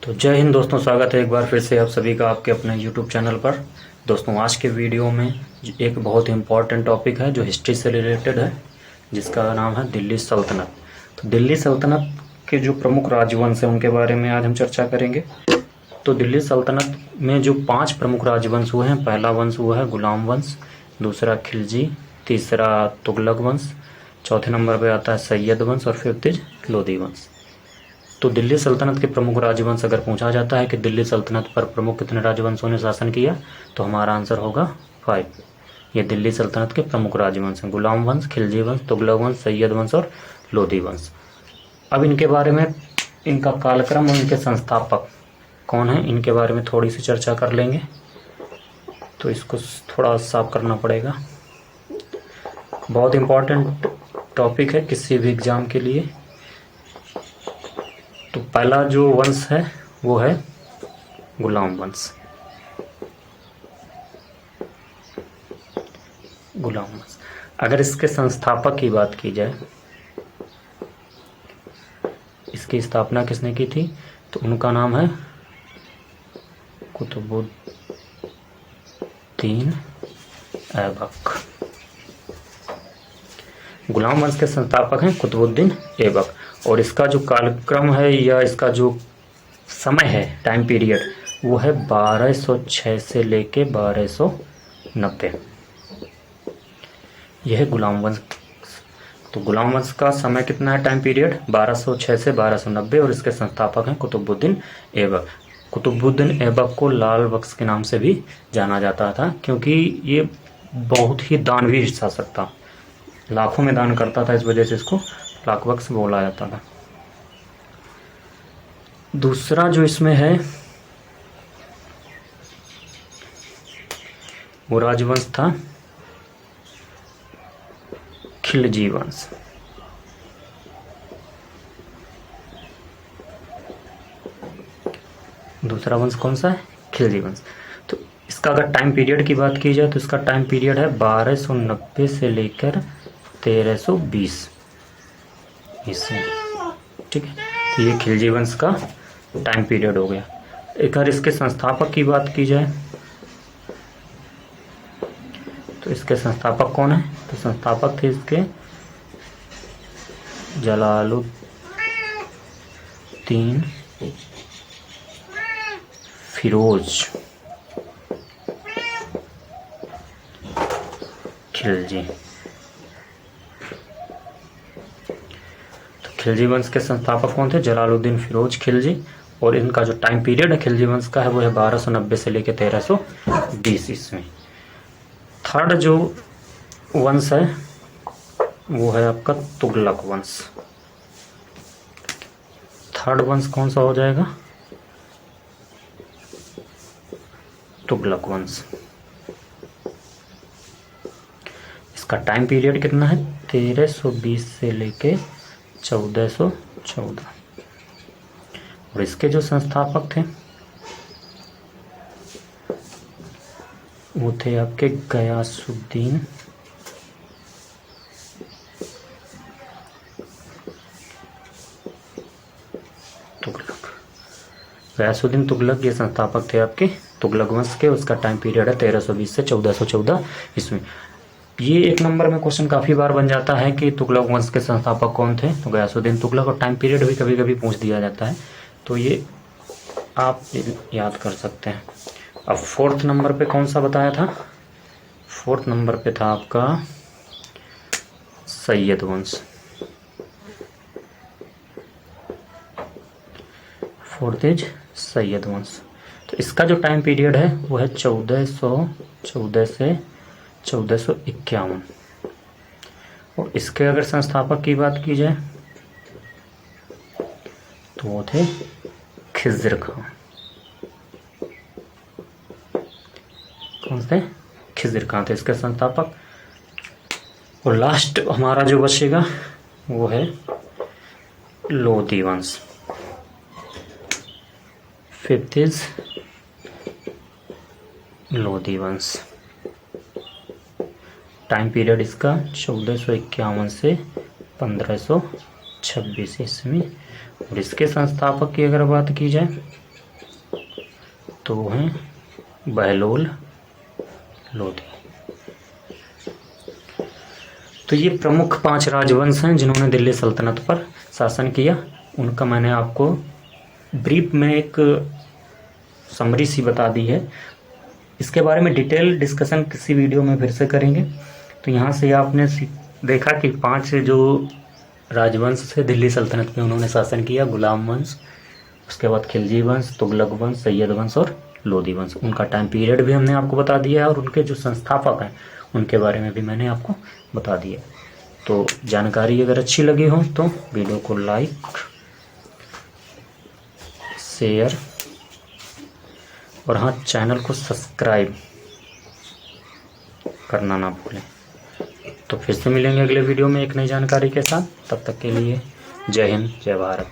तो जय हिंद दोस्तों, स्वागत है एक बार फिर से आप सभी का आपके अपने YouTube चैनल पर। दोस्तों, आज के वीडियो में एक बहुत ही इम्पॉर्टेंट टॉपिक है जो हिस्ट्री से रिलेटेड है, जिसका नाम है दिल्ली सल्तनत। तो दिल्ली सल्तनत के जो प्रमुख राजवंश हैं उनके बारे में आज हम चर्चा करेंगे। तो दिल्ली सल्तनत में जो 5 प्रमुख राजवंश हुए हैं, पहला वंश वो है गुलाम वंश, दूसरा खिलजी, तीसरा तुगलक वंश, चौथे नंबर पर आता है सैयद वंश और फिफ्थ इज लोधी वंश। तो दिल्ली सल्तनत के प्रमुख राजवंश अगर पूछा जाता है कि दिल्ली सल्तनत पर प्रमुख कितने राजवंशों ने शासन किया, तो हमारा आंसर होगा 5। ये दिल्ली सल्तनत के प्रमुख राजवंश हैं: गुलाम वंश, खिलजी वंश, तुगलक वंश, सैयद वंश और लोधी वंश। अब इनके बारे में, इनका कालक्रम और इनके संस्थापक कौन है, इनके बारे में थोड़ी सी चर्चा कर लेंगे। तो इसको थोड़ा साफ करना पड़ेगा, बहुत इम्पोर्टेंट टॉपिक है किसी भी एग्जाम के लिए। तो पहला जो वंश है वो है गुलाम वंश। गुलाम वंश, अगर इसके संस्थापक की बात की जाए, इसकी स्थापना किसने की थी, तो उनका नाम है कुतुबुद्दीन ऐबक। गुलाम वंश के संस्थापक हैं कुतुबुद्दीन ऐबक। और इसका जो कालक्रम है या इसका जो समय है, टाइम पीरियड, वो है 1206 से लेके 1290। यह है गुलाम वंश। तो गुलाम वंश का समय कितना है, टाइम पीरियड 1206 से 1290, और इसके संस्थापक हैं कुतुबुद्दीन ऐबक। कुतुबुद्दीन ऐबक को लाल बख्श के नाम से भी जाना जाता था, क्योंकि ये बहुत ही दानवीर शासक था, लाखों में दान करता था, इस वजह से इसको लाख बख्श बोला जाता था। दूसरा जो इसमें है वो राजवंश था खिलजी वंश। दूसरा वंश कौन सा है, खिलजी वंश। तो इसका अगर टाइम पीरियड की बात की जाए तो इसका टाइम पीरियड है 1290 से लेकर 1320 ईस्वी। ठीक है, तो ये खिलजी वंश का टाइम पीरियड हो गया। अगर इसके संस्थापक की बात की जाए तो इसके संस्थापक कौन है, तो संस्थापक थे इसके जलालुद्दीन फिरोज खिलजी। खिलजी वंश के संस्थापक कौन थे, जलालुद्दीन फिरोज खिलजी। और इनका जो टाइम पीरियड है खिलजी वंश का है वो है 1290 से लेकर 1320 ईस्वी। थर्ड जो वंश है वो है आपका तुगलक वंश। थर्ड वंश कौन सा हो जाएगा, तुगलक वंश। इसका टाइम पीरियड कितना है, 1320 से लेके 1414। और इसके जो संस्थापक थे वो थे आपके गयासुद्दीन तुगलक। गयासुद्दीन तुगलक ये संस्थापक थे आपके तुगलक वंश के। उसका टाइम पीरियड है 1320 से 1414 ईस्वी। ये एक नंबर में क्वेश्चन काफ़ी बार बन जाता है कि तुगलक वंश के संस्थापक कौन थे, तो गयासुद्दीन तुगलक। और टाइम पीरियड भी कभी कभी पूछ दिया जाता है, तो ये आप याद कर सकते हैं। अब फोर्थ नंबर पे कौन सा बताया था, फोर्थ नंबर पे था आपका सैयद वंश। फोर्थ इज सैयद वंश। तो इसका जो टाइम पीरियड है वो है 1414 से 1451। और इसके अगर संस्थापक की बात की जाए तो वो थे खिज़र खां। कौन थे, खिज़र खां थे इसके संस्थापक। और लास्ट हमारा जो बचेगा वो है लोधी वंश। फिफ्थ इज लोधी वंश। टाइम पीरियड इसका 1451 से 1526 ईस्वी। और इसके संस्थापक की अगर बात की जाए तो वो हैं बहलोल लोधी। तो ये प्रमुख 5 राजवंश हैं जिन्होंने दिल्ली सल्तनत पर शासन किया। उनका मैंने आपको ब्रीफ में एक समरी सी बता दी है। इसके बारे में डिटेल डिस्कशन किसी वीडियो में फिर से करेंगे। तो यहाँ से आपने देखा कि 5 जो राजवंश से दिल्ली सल्तनत में उन्होंने शासन किया, गुलाम वंश, उसके बाद खिलजी वंश, तुगलक वंश, सैयद वंश और लोधी वंश। उनका टाइम पीरियड भी हमने आपको बता दिया है और उनके जो संस्थापक हैं उनके बारे में भी मैंने आपको बता दिया। तो जानकारी अगर अच्छी लगी हो तो वीडियो को लाइक, शेयर और हाँ, चैनल को सब्सक्राइब करना ना भूलें। तो फिर से मिलेंगे अगले वीडियो में एक नई जानकारी के साथ। तब तक के लिए जय हिंद, जय भारत।